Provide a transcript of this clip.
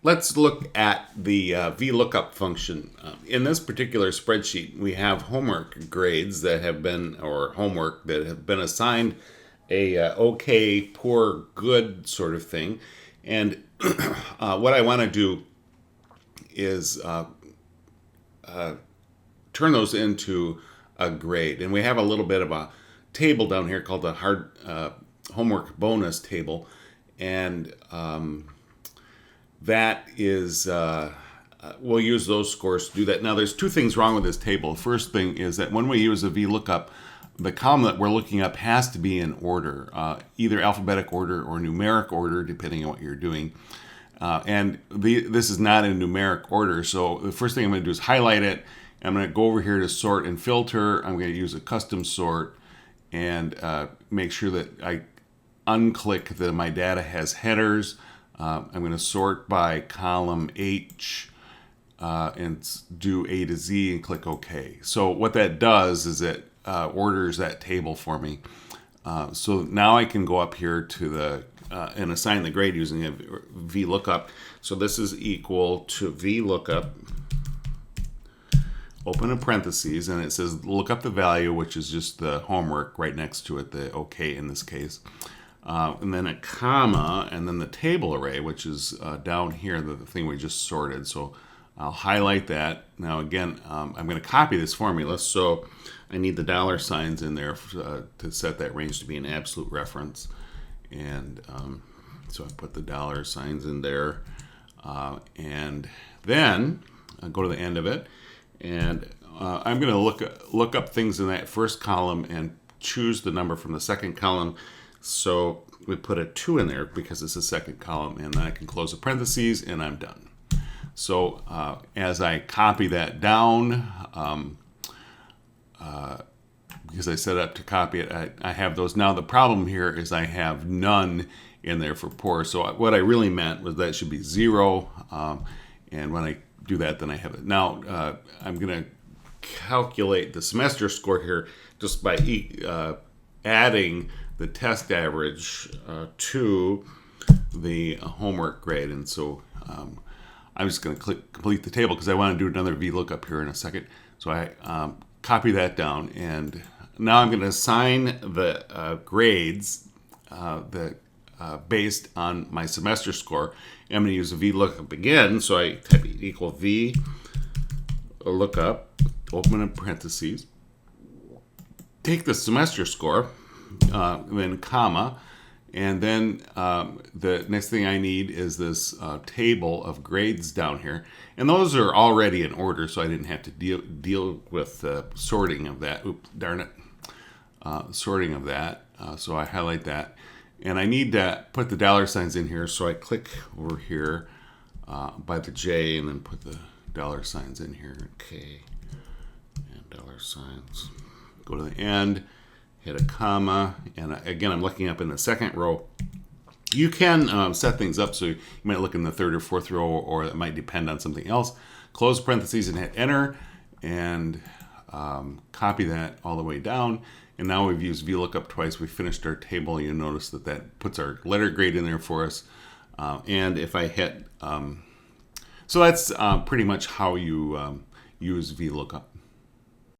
Let's look at the Vlookup function. In this particular spreadsheet, we have homework grades that have been, or homework that have been assigned a okay, poor, good sort of thing. And what I want to do is turn those into a grade. And we have a little bit of a table down here called the hard homework bonus table. And that is, we'll use those scores to do that. Now, there's two things wrong with this table. The first thing is that when we use a VLOOKUP, the column that we're looking up has to be in order, either alphabetic order or numeric order, depending on what you're doing. This is not in numeric order, so the first thing I'm going to do is highlight it. I'm going to go over here to sort and filter. I'm going to use a custom sort and make sure that I unclick that my data has headers. I'm going to sort by column H and do A to Z and click OK. So what that does is it orders that table for me. So now I can go up here to the and assign the grade using a VLOOKUP. So this is equal to VLOOKUP, open a parentheses, and it says look up the value, which is just the homework right next to it, the OK in this case. And then a comma, and then the table array, which is down here, the thing we just sorted. So I'll highlight that. Now again, I'm going to copy this formula, so I need the dollar signs in there to set that range to be an absolute reference. And so I put the dollar signs in there. And then I'll go to the end of it. And I'm going to look up things in that first column and choose the number from the second column. So we put a 2 in there because it's the second column, and then I can close the parentheses and I'm done. So as I copy that down, because I set up to copy it, I have those. Now the problem here is I have none in there for poor. So what I really meant was that it should be 0. And when I do that, then I have it. Now I'm going to calculate the semester score here just by adding the test average to the homework grade. And so I'm just going to complete the table because I want to do another VLOOKUP here in a second. So I copy that down, and now I'm going to assign the grades based on my semester score. I'm going to use a VLOOKUP again, so I type equal VLOOKUP, open in parentheses, take the semester score, then comma, and then the next thing I need is this table of grades down here. And those are already in order, so I didn't have to deal with sorting of that. Oops, darn it. Sorting of that. So I highlight that. And I need to put the dollar signs in here, so I click over here by the J and then put the dollar signs in here. Okay. And dollar signs. Go to the end. Hit a comma, and again, I'm looking up in the second row. You can set things up so you might look in the third or fourth row, or it might depend on something else. Close parentheses and hit enter, and copy that all the way down. And now we've used VLOOKUP twice. We finished our table. You notice that that puts our letter grade in there for us. And if I hit, so that's pretty much how you use VLOOKUP.